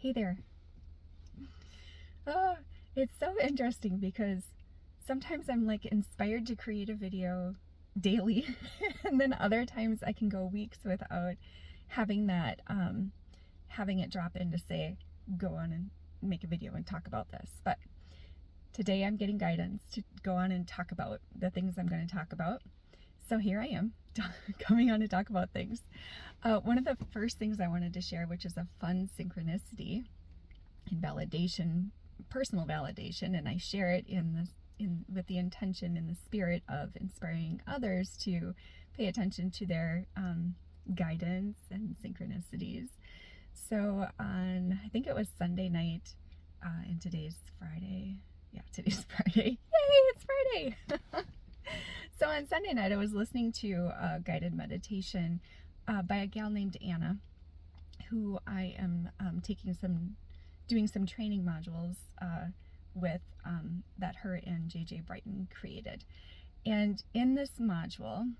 Hey there. Oh, it's so interesting because sometimes I'm like inspired to create a video daily, and then other times I can go weeks without having that, having it drop in to say, go on and make a video and talk about this. But today I'm getting guidance to go on and talk about the things I'm going to talk about. So here I am coming on to talk about things. One of the first things I wanted to share, which is a fun synchronicity and validation, personal validation, and I share it with the intention in the spirit of inspiring others to pay attention to their guidance and synchronicities. So on, I think it was Sunday night, and today's Friday. Yeah, today's Friday. Yay, it's Friday! So on Sunday night, I was listening to a guided meditation by a gal named Anna, who I am doing some training modules with that her and JJ Brighton created. And in this module,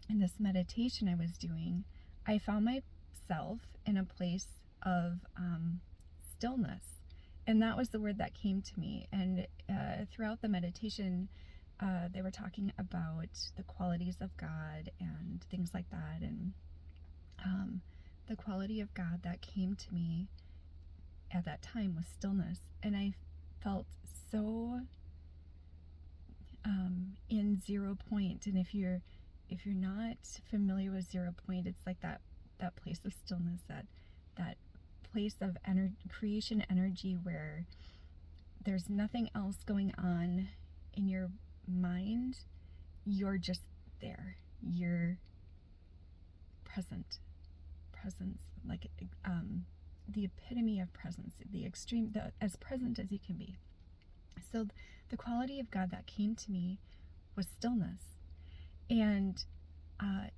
in this meditation I was doing, I found myself in a place of stillness. And that was the word that came to me. And throughout the meditation, they were talking about the qualities of God and things like that. And the quality of God that came to me at that time was stillness. And I felt so in 0 point. And if you're not familiar with 0 point, it's like that place of stillness, that place of creation energy where there's nothing else going on in your mind. You're just there. You're presence, like the epitome of presence, as present as you can be. So the quality of God that came to me was stillness. And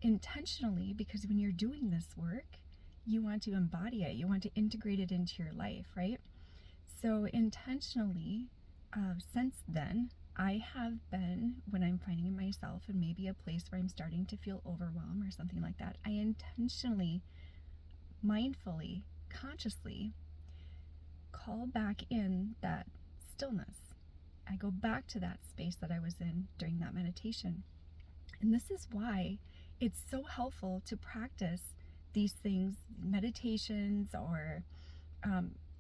intentionally, because when you're doing this work, you want to embody it, you want to integrate it into your life, right? So intentionally, since then, I have been, when I'm finding myself in maybe a place where I'm starting to feel overwhelmed or something like that, I intentionally, mindfully, consciously call back in that stillness. I go back to that space that I was in during that meditation. And this is why it's so helpful to practice these things, meditations, or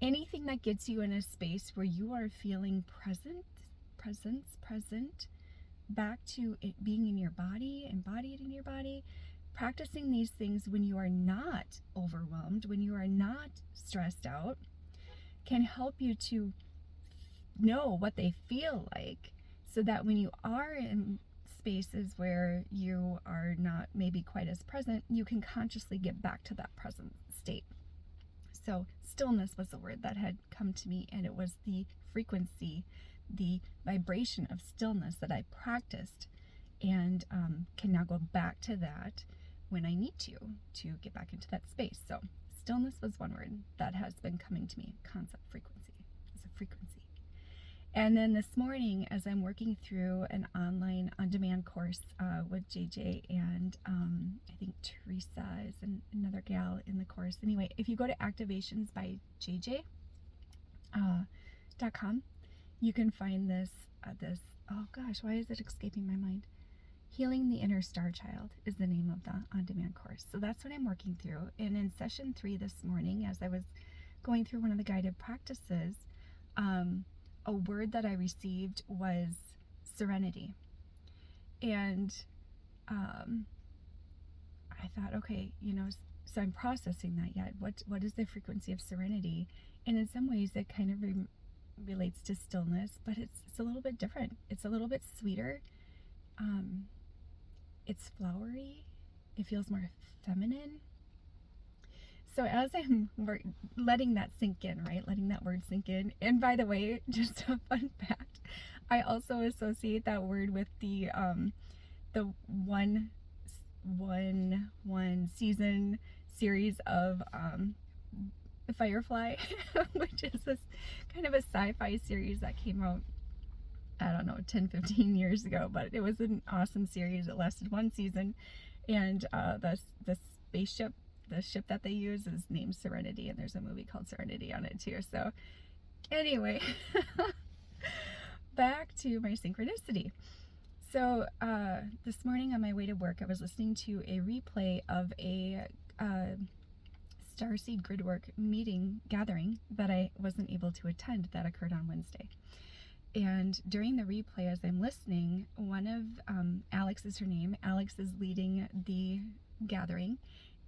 anything that gets you in a space where you are feeling present, back to it being in your body, embodied in your body. Practicing these things when you are not overwhelmed, when you are not stressed out, can help you to know what they feel like, so that when you are in spaces where you are not maybe quite as present, you can consciously get back to that present state. So stillness was the word that had come to me, and it was the frequency, the vibration of stillness that I practiced, and can now go back to that when I need to get back into that space. So stillness was one word that has been coming to me. Concept, frequency. It's a frequency. And then this morning, as I'm working through an online on-demand course with JJ and I think Teresa is another gal in the course. Anyway, if you go to activationsbyjj.com, you can find this, oh gosh, why is it escaping my mind? Healing the Inner Star Child is the name of the on-demand course. So that's what I'm working through. And in session 3 this morning, as I was going through one of the guided practices, a word that I received was serenity. And I thought, okay, so I'm processing that yet. What is the frequency of serenity? And in some ways it kind of relates to stillness, but it's a little bit different. It's a little bit sweeter. It's flowery. It feels more feminine. So as I'm letting that sink in, right? Letting that word sink in. And by the way, just a fun fact, I also associate that word with the one season series of Firefly, which is this kind of a sci-fi series that came out, I don't know, 10-15 years ago, but it was an awesome series. It lasted one season, and the spaceship the ship that they use is named Serenity, and there's a movie called Serenity on it too. So anyway, back to my synchronicity. So this morning on my way to work, I was listening to a replay of a Starseed Gridwork gathering that I wasn't able to attend, that occurred on Wednesday. And during the replay, as I'm listening, one of Alex is her name. Alex is leading the gathering,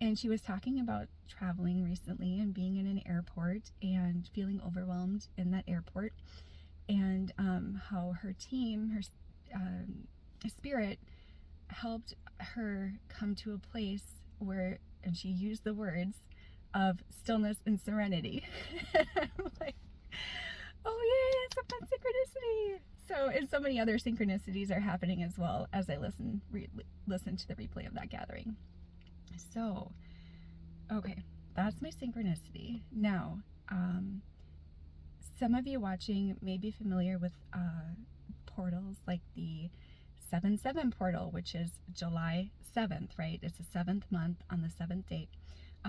and she was talking about traveling recently and being in an airport and feeling overwhelmed in that airport, and how her team, her spirit, helped her come to a place where, and she used the words of stillness and serenity. I'm like, oh yeah, it's a fun synchronicity. So, and so many other synchronicities are happening as well as I listen to the replay of that gathering. So, okay, that's my synchronicity. Now, some of you watching may be familiar with portals like the 7/7 portal, which is July 7th, right? It's the 7th month on the 7th date.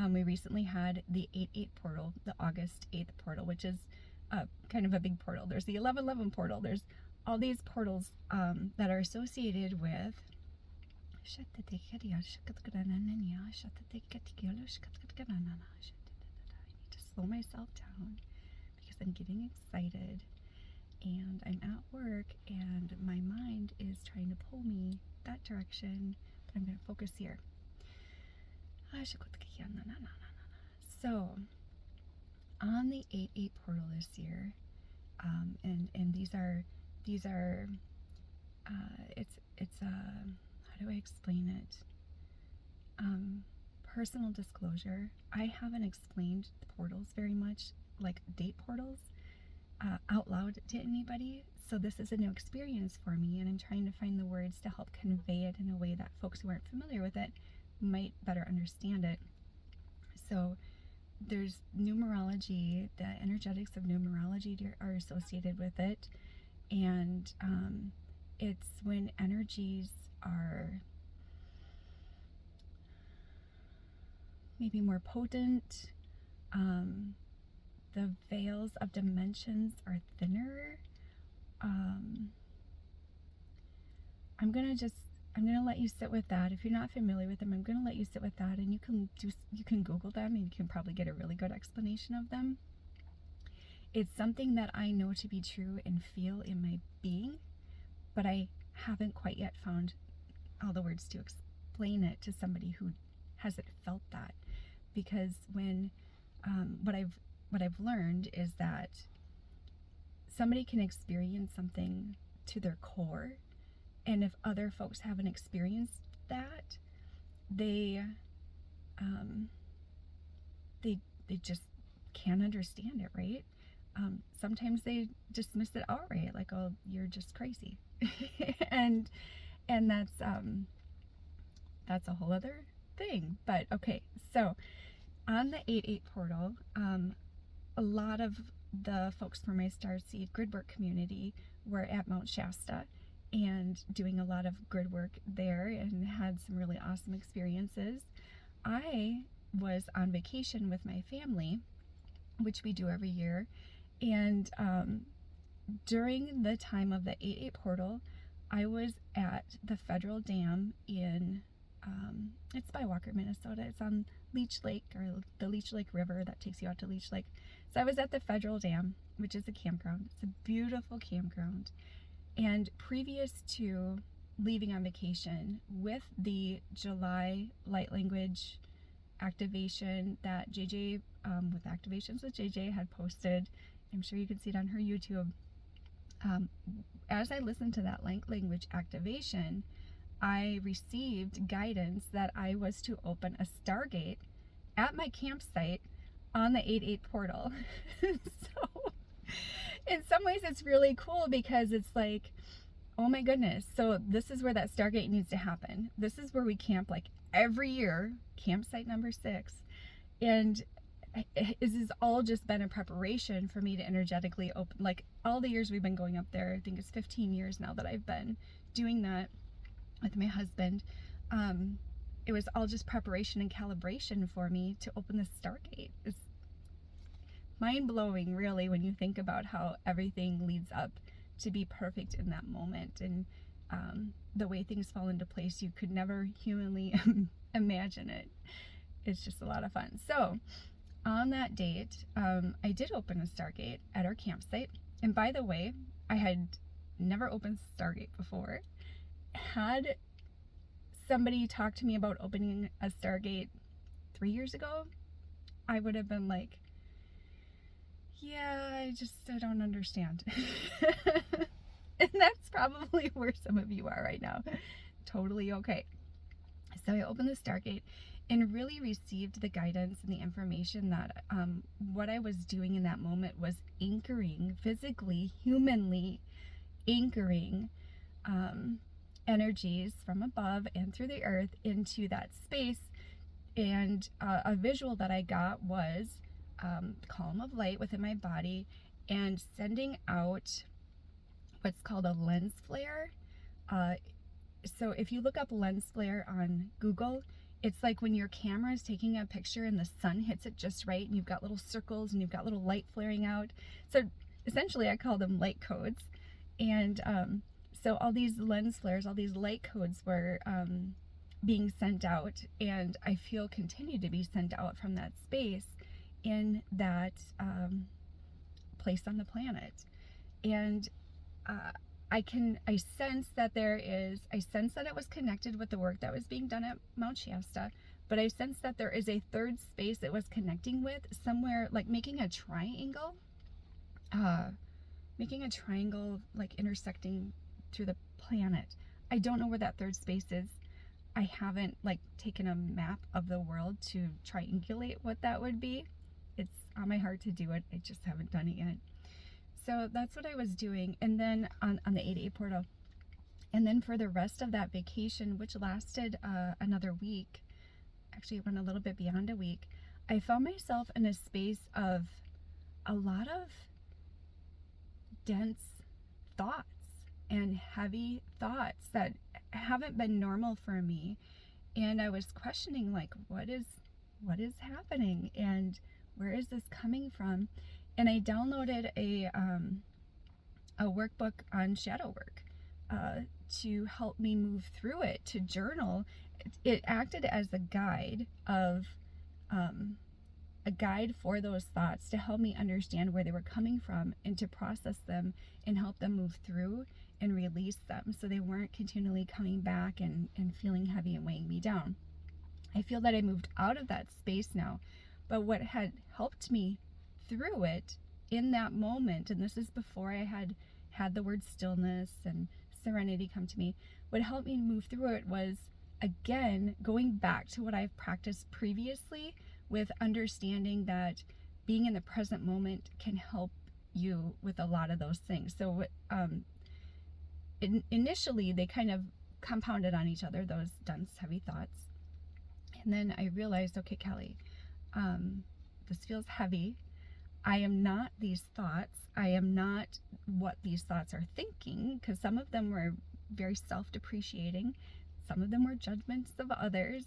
We recently had the 8/8 portal, the August 8th portal, which is kind of a big portal. There's the 11/11 portal. There's all these portals that are associated with. I need to slow myself down because I'm getting excited and I'm at work and my mind is trying to pull me that direction, but I'm going to focus here. So on the 8/8 portal this year, and these are it's how do I explain it? Personal disclosure, I haven't explained the portals very much, like date portals, out loud to anybody, so this is a new experience for me, and I'm trying to find the words to help convey it in a way that folks who aren't familiar with it might better understand it. So there's numerology, the energetics of numerology are associated with it, and it's when energies are maybe more potent, the veils of dimensions are thinner. I'm gonna let you sit with that. If you're not familiar with them, I'm gonna let you sit with that, and you can Google them and you can probably get a really good explanation of them. It's something that I know to be true and feel in my being, but I haven't quite yet found all the words to explain it to somebody who hasn't felt that. Because when what I've learned is that somebody can experience something to their core, and if other folks haven't experienced that, they just can't understand it, right? Sometimes they dismiss it outright, like, oh, you're just crazy. and that's a whole other thing. But okay, so on the 8/8 portal, a lot of the folks from my Starseed Gridwork community were at Mount Shasta and doing a lot of grid work there and had some really awesome experiences. I was on vacation with my family, which we do every year, and during the time of the 8/8 portal, I was at the Federal Dam in it's by Walker, Minnesota. It's on Leech Lake, or the Leech Lake River that takes you out to Leech Lake. So I was at the Federal Dam, which is a campground. It's a beautiful campground. And previous to leaving on vacation, with the July light language activation that JJ, with Activations with JJ, had posted, I'm sure you can see it on her YouTube. As I listened to that light language activation, I received guidance that I was to open a stargate at my campsite on the 8/8 portal. So in some ways it's really cool, because it's like, oh my goodness, so this is where that stargate needs to happen. This is where we camp like every year, campsite number 6. And this has all just been a preparation for me to energetically open, like all the years we've been going up there. I think it's 15 years now that I've been doing that with my husband. it was all just preparation and calibration for me to open the stargate. It's mind-blowing, really, when you think about how everything leads up to be perfect in that moment, and the way things fall into place. You could never humanly imagine it. It's just a lot of fun. So on that date, I did open a stargate at our campsite. And by the way, I had never opened stargate before. Had somebody talk to me about opening a stargate 3 years ago, I would have been like, yeah, I don't understand. And that's probably where some of you are right now. Totally okay. So I opened the stargate and really received the guidance and the information that what I was doing in that moment was anchoring, physically, humanly anchoring energies from above and through the earth into that space. And a visual that I got was column of light within my body and sending out what's called a lens flare. So if you look up lens flare on Google, it's like when your camera is taking a picture and the sun hits it just right, and you've got little circles and you've got little light flaring out. So essentially I call them light codes. And so all these lens flares, all these light codes were being sent out, and I feel continue to be sent out from that space in that place on the planet. And I sense that it was connected with the work that was being done at Mount Shasta, but I sense that there is a third space it was connecting with somewhere, like making a triangle, like intersecting through the planet. I don't know where that third space is. I haven't like taken a map of the world to triangulate what that would be. It's on my heart to do it. I just haven't done it yet. So that's what I was doing. And then on the 8-8 portal. And then for the rest of that vacation, which lasted another week, actually it went a little bit beyond a week, I found myself in a space of a lot of dense thoughts and heavy thoughts that haven't been normal for me. And I was questioning, like, what is happening, and where is this coming from? And I downloaded a workbook on shadow work to help me move through it, to journal. It acted as a guide for those thoughts, to help me understand where they were coming from and to process them and help them move through and release them, so they weren't continually coming back and feeling heavy and weighing me down. I feel that I moved out of that space now, but what had helped me through it in that moment, and this is before I had the word stillness and serenity come to me, what helped me move through it was, again, going back to what I've practiced previously, with understanding that being in the present moment can help you with a lot of those things. So initially they kind of compounded on each other, those dense, heavy thoughts. And then I realized, okay, Kelly, this feels heavy. I am not these thoughts. I am not what these thoughts are thinking, because some of them were very self-depreciating. Some of them were judgments of others.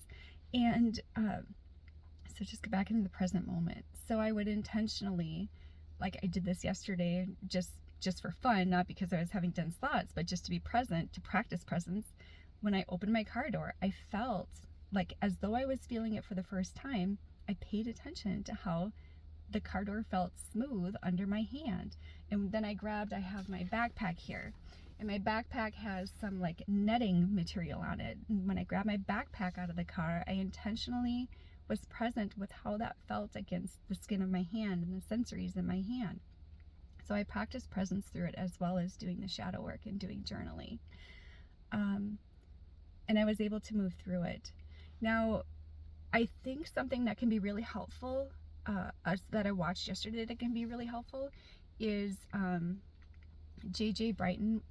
And so just get back into the present moment. So I would intentionally, like I did this yesterday, just for fun, not because I was having dense thoughts, but just to be present, to practice presence. When I opened my car door, I felt like, as though I was feeling it for the first time, I paid attention to how the car door felt smooth under my hand. And then I have my backpack here, and my backpack has some like netting material on it. And when I grabbed my backpack out of the car, I intentionally was present with how that felt against the skin of my hand and the sensories in my hand. So I practiced presence through it, as well as doing the shadow work and doing journaling. And I was able to move through it. Now, I think something that can be really helpful, that I watched yesterday that can be really helpful, is Brighton,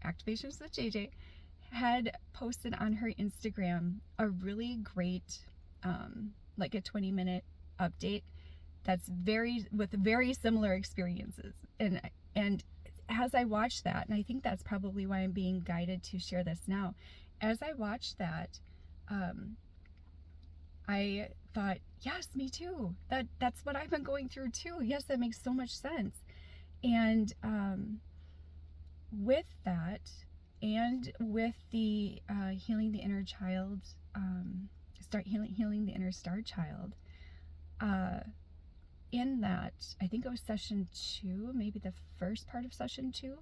Activations with JJ, had posted on her Instagram a really great, like a 20-minute update that's with very similar experiences. And as I watched that, and I think that's probably why I'm being guided to share this now, as I watched that, I thought, yes, me too. That's what I've been going through too. Yes, that makes so much sense. And with that, and with the healing the inner child, start healing the inner star child. In that, I think it was session 2, maybe the first part of session 2,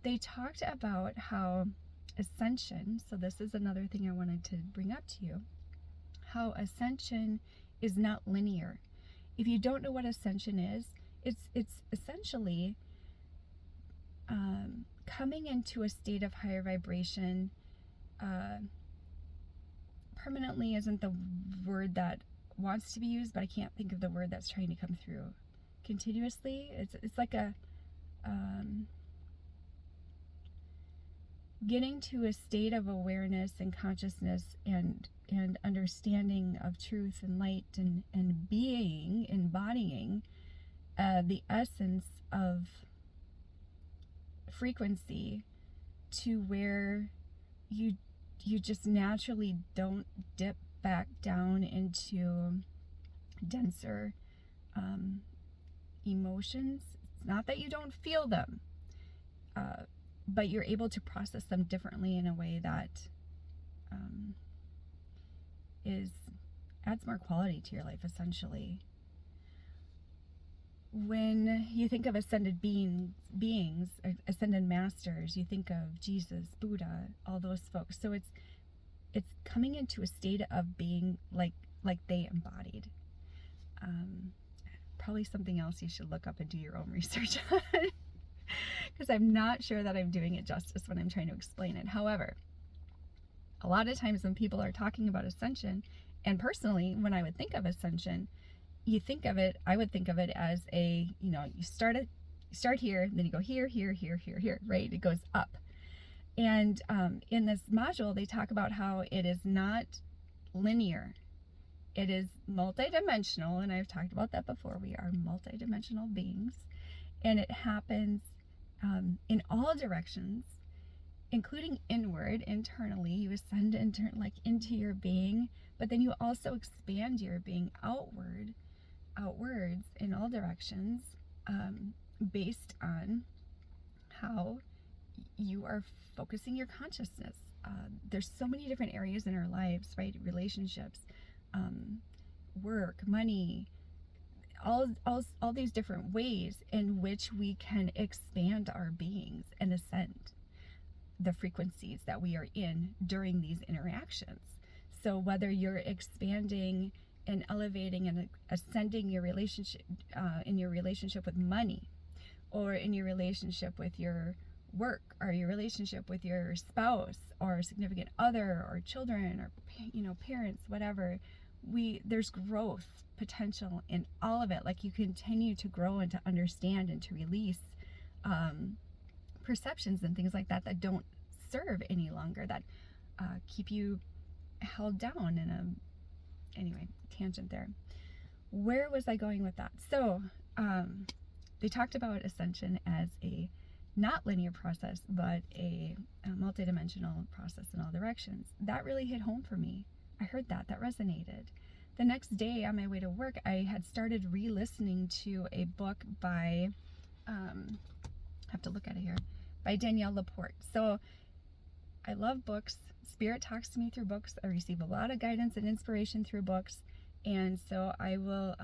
they talked about how ascension, so this is another thing I wanted to bring up to you, how ascension is not linear. If you don't know what ascension is, it's essentially coming into a state of higher vibration. Permanently isn't the word that wants to be used, but I can't think of the word that's trying to come through. Continuously, it's like a getting to a state of awareness and consciousness and understanding of truth and light and embodying the essence of frequency, to where you just naturally don't dip back down into denser emotions. It's not that you don't feel them, but you're able to process them differently in a way that adds more quality to your life, essentially. When you think of ascended beings, ascended masters, you think of Jesus, Buddha, all those folks. So it's coming into a state of being like they embodied. Probably something else you should look up and do your own research on, because I'm not sure that I'm doing it justice when I'm trying to explain it. However, a lot of times when people are talking about ascension, and personally, when I would think of ascension, I would think of it as you start here, then you go here, right? It goes up. And in this module, they talk about how it is not linear. It is multidimensional, and I've talked about that before. We are multidimensional beings, and it happens in all directions, including inward, internally. You ascend into your being, but then you also expand your being outwards in all directions, based on how you are focusing your consciousness. There's so many different areas in our lives, right? Relationships, work, money, all these different ways in which we can expand our beings and ascend the frequencies that we are in during these interactions. So whether you're expanding and elevating and ascending your relationship, in your relationship with money, or in your relationship with your work, or your relationship with your spouse or significant other or children or parents, whatever, there's growth potential in all of it. Like, you continue to grow and to understand and to release perceptions and things like that don't serve any longer, that keep you held down in anyway, tangent there. Where was I going with that? So they talked about ascension as a not linear process, but a multidimensional process in all directions. That really hit home for me. I heard that resonated. The next day on my way to work, I had started re-listening to a book by, I have to look at it here, by Danielle Laporte. So I love books. Spirit talks to me through books. I receive a lot of guidance and inspiration through books. And so I will,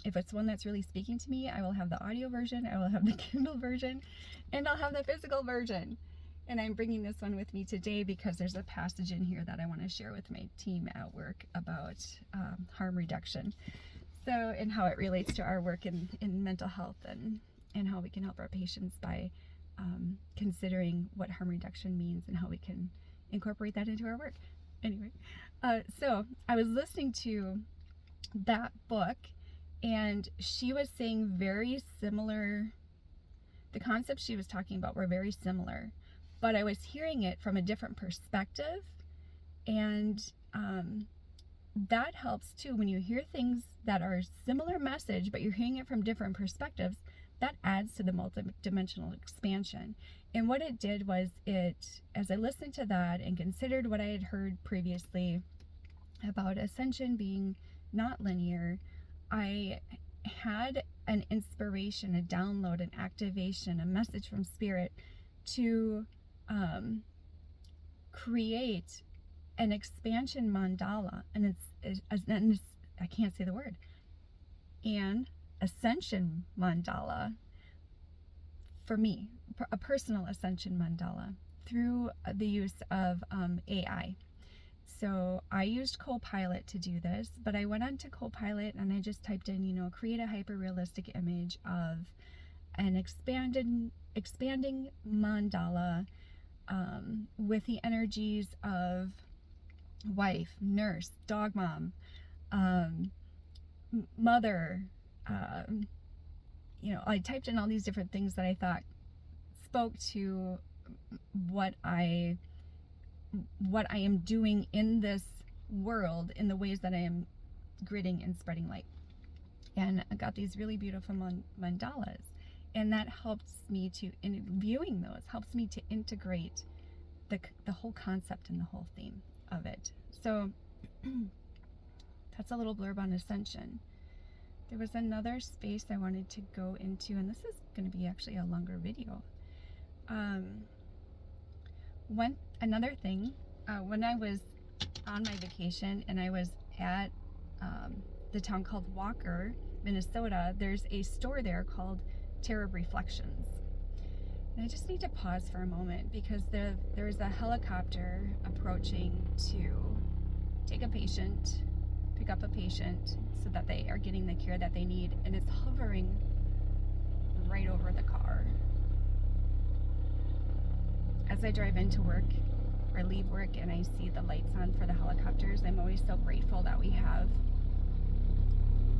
if it's one that's really speaking to me, I will have the audio version, I will have the Kindle version, and I'll have the physical version. And I'm bringing this one with me today because there's a passage in here that I want to share with my team at work about harm reduction. So, and how it relates to our work in mental health, and how we can help our patients by considering what harm reduction means and how we can incorporate that into our work. Anyway, so I was listening to that book, and she was saying very similar, the concepts she was talking about were very similar, but I was hearing it from a different perspective, and that helps too. When you hear things that are similar message, but you're hearing it from different perspectives, that adds to the multidimensional expansion. And what it did was, as I listened to that and considered what I had heard previously, about ascension being not linear, I had an inspiration, a download, an activation, a message from Spirit to create an expansion mandala, and I can't say the word, and ascension mandala for me, a personal ascension mandala through the use of AI. So I used Copilot to do this, but I went on to Copilot and I just typed in, create a hyper-realistic image of an expanding mandala with the energies of wife, nurse, dog mom, mother. I typed in all these different things that I thought spoke to what I am doing in this world, in the ways that I am gridding and spreading light. And I got these really beautiful mandalas, and that helps me in viewing those, helps me to integrate the whole concept and the whole theme of it. So that's a little blurb on ascension. There was another space I wanted to go into, and this is going to be actually a longer video. Another thing, when I was on my vacation and I was at the town called Walker, Minnesota, there's a store there called Terror Reflections. And I just need to pause for a moment because there's a helicopter approaching to take a patient, pick up a patient so that they are getting the care that they need, and it's hovering right over the car. As I drive into work or leave work and I see the lights on for the helicopters, I'm always so grateful that we have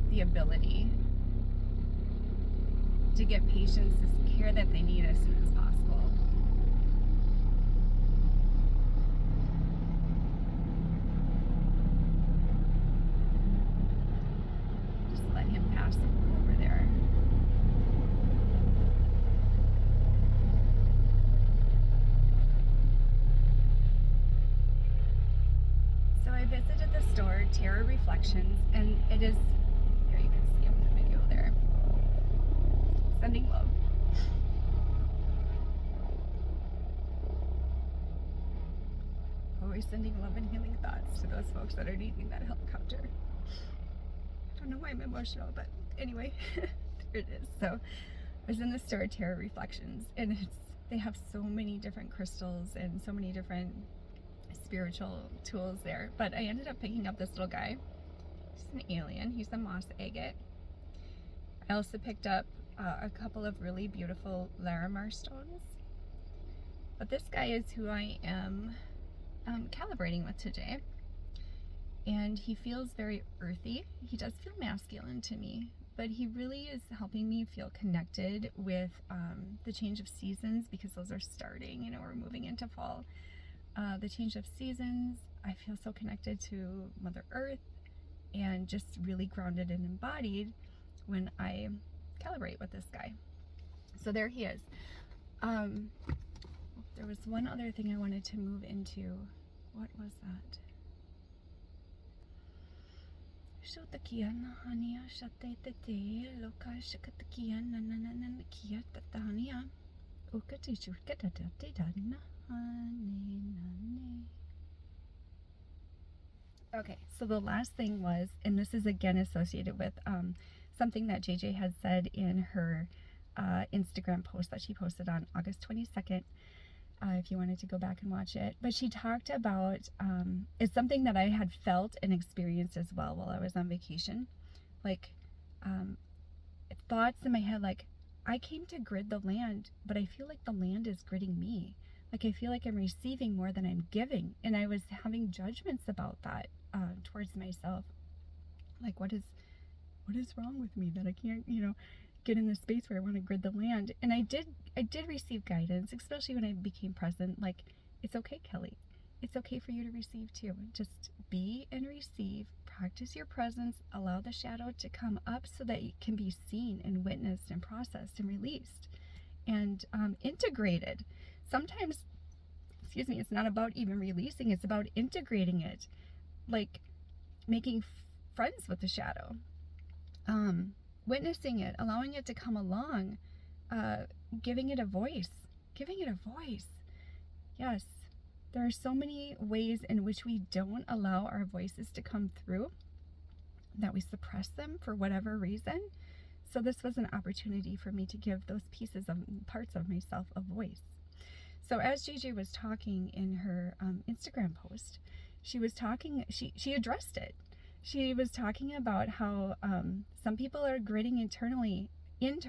the ability to get patients the care that they need as soon as possible. Just let him pass over there. So I visited the store, Terror Reflections, and it is, there you can see him in the video there, sending love. Always sending love and healing thoughts to those folks that are needing that helicopter. I don't know why I'm emotional, but anyway, there it is. So I was in the store, Terror Reflections, and they have so many different crystals and so many different spiritual tools there. But I ended up picking up this little guy. He's an alien. He's a moss agate. I also picked up a couple of really beautiful Larimar stones. But this guy is who I am calibrating with today. And he feels very earthy. He does feel masculine to me, but he really is helping me feel connected with the change of seasons, because those are starting, we're moving into fall. The change of seasons, I feel so connected to Mother Earth and just really grounded and embodied when I calibrate with this guy. So there he is. There was one other thing I wanted to move into. What was that? Okay, so the last thing was, and this is again associated with something that JJ had said in her Instagram post that she posted on August 22nd, if you wanted to go back and watch it. But she talked about, it's something that I had felt and experienced as well while I was on vacation. Like, thoughts in my head, like, I came to grid the land, but I feel like the land is gridding me. Like, I feel like I'm receiving more than I'm giving. And I was having judgments about that towards myself. Like, what is wrong with me that I can't, get in the space where I want to grid the land? And I did receive guidance, especially when I became present. Like, it's okay, Kelly. It's okay for you to receive too. Just be and receive. Practice your presence. Allow the shadow to come up so that it can be seen and witnessed and processed and released and integrated. Sometimes, it's not about even releasing. It's about integrating it. Like, making friends with the shadow, witnessing it, allowing it to come along, giving it a voice. Yes, there are so many ways in which we don't allow our voices to come through, that we suppress them for whatever reason. So this was an opportunity for me to give those pieces of parts of myself a voice. So as JJ was talking in her Instagram post, she addressed it. She was talking about how some people are gritting eternally and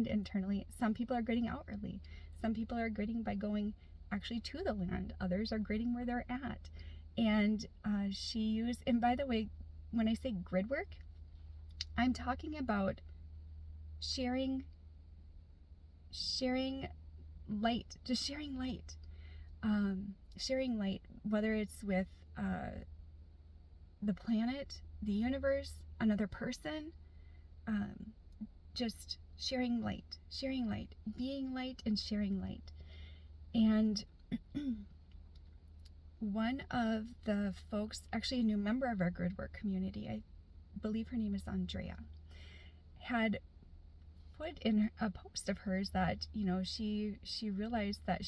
internally. Some people are gritting outwardly. Some people are gritting by going actually to the land. Others are gritting where they're at. And she used, and by the way, when I say grid work, I'm talking about sharing light, just sharing light. Sharing light, whether it's with the planet, the universe, another person, just sharing light, being light and sharing light. And one of the folks, actually a new member of our gridwork community, I believe her name is Andrea, had put in a post of hers that, you know, she realized that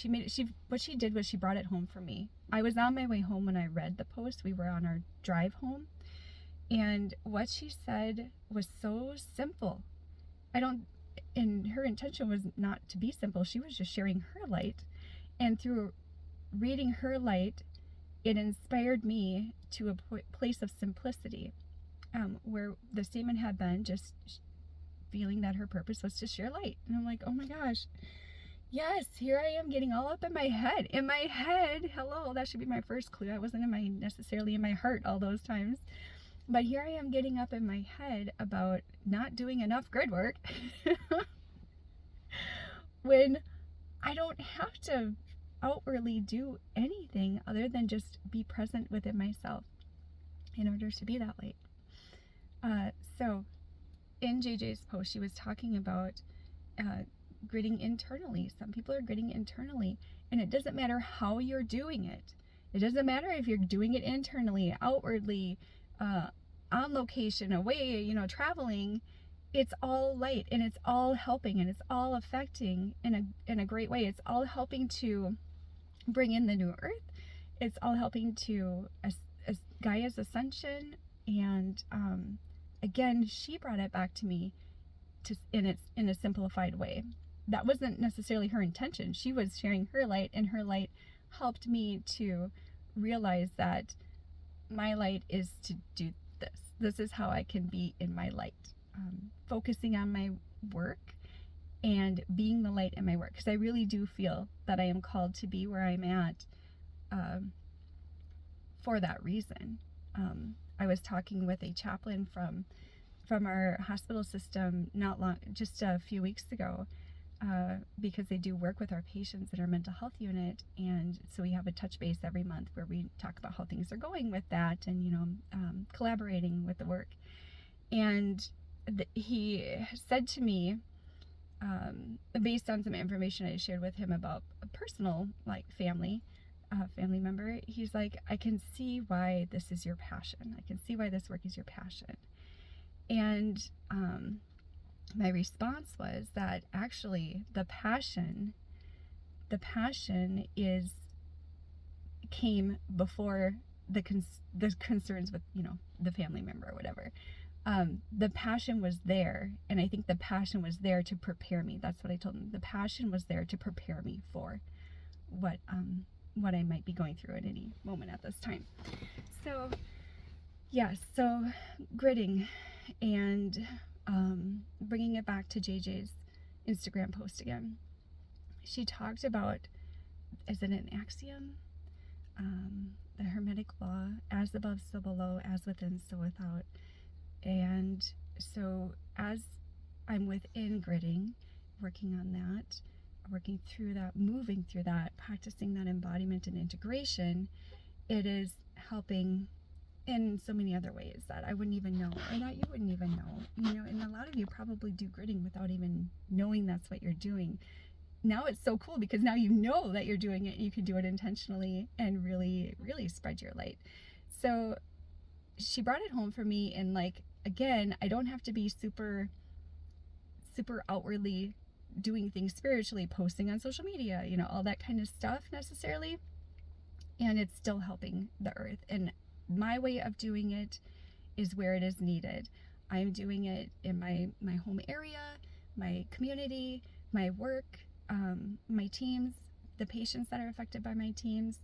what she did was she brought it home for me. I was on my way home when I read the post. We were on our drive home, and what she said was so simple. And her intention was not to be simple. She was just sharing her light, and through reading her light, it inspired me to a place of simplicity, where the statement had been just feeling that her purpose was to share light. And I'm like, oh my gosh, yes, here I am getting all up in my head. Hello, that should be my first clue. I wasn't necessarily in my heart all those times. But here I am getting up in my head about not doing enough grid work when I don't have to outwardly do anything other than just be present within myself in order to be that light. So in JJ's post, she was talking about gridding internally. Some people are gridding internally, and it doesn't matter how you're doing it. It doesn't matter if you're doing it internally, outwardly, on location, away, you know, traveling. It's all light, and it's all helping, and it's all affecting in a great way. It's all helping to bring in the new earth. It's all helping to Gaia's ascension. And again, she brought it back to me in a simplified way. That wasn't necessarily her intention. She was sharing her light, and her light helped me to realize that my light is to do this. This is how I can be in my light. Focusing on my work and being the light in my work, because I really do feel that I am called to be where I'm at for that reason. I was talking with a chaplain from our hospital system just a few weeks ago, because they do work with our patients in our mental health unit, and so we have a touch base every month where we talk about how things are going with that, and collaborating with the work. And he said to me, based on some information I shared with him about a personal family member, he's like, I can see why this is your passion. I can see why this work is your passion. And my response was that actually the passion came before the concerns with the family member or whatever. The passion was there, and I think the passion was there to prepare me. That's what I told him. The passion was there to prepare me for what I might be going through at any moment at this time. So yes, so gridding and bringing it back to JJ's Instagram post again. She talked about, is it an axiom? The Hermetic law, as above, so below, as within, so without. And so as I'm within gridding, working on that, working through that, moving through that, practicing that embodiment and integration, it is helping in so many other ways that I wouldn't even know, or that you wouldn't even know. And a lot of you probably do gridding without even knowing that's what you're doing. Now it's so cool because now you know that you're doing it, and you can do it intentionally and really, really spread your light. So she brought it home for me. And like, again, I don't have to be super outwardly doing things spiritually, posting on social media, you know, all that kind of stuff necessarily. And it's still helping the earth. And my way of doing it is where it is needed. I'm doing it in my home area, my community, my work, my teams, the patients that are affected by my teams.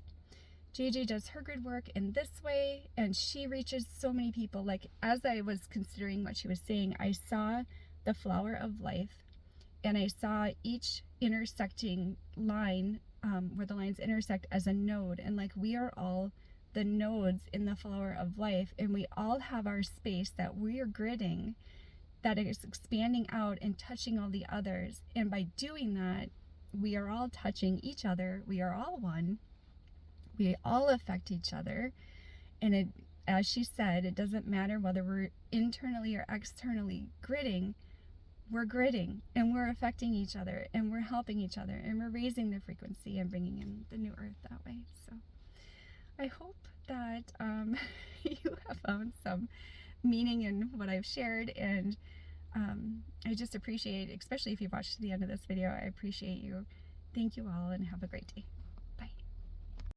JJ does her grid work in this way, and she reaches so many people. Like, as I was considering what she was saying, I saw the flower of life, and I saw each intersecting line, where the lines intersect, as a node. And like, we are all the nodes in the flower of life, and we all have our space that we are gridding, that is expanding out and touching all the others. And by doing that, we are all touching each other. We are all one. We all affect each other. And it, as she said, it doesn't matter whether we're internally or externally gridding. We're gridding, and we're affecting each other, and we're helping each other, and we're raising the frequency and bringing in the new earth that way. So I hope that you have found some meaning in what I've shared, and I just appreciate, especially if you've watched to the end of this video, I appreciate you. Thank you all, and have a great day.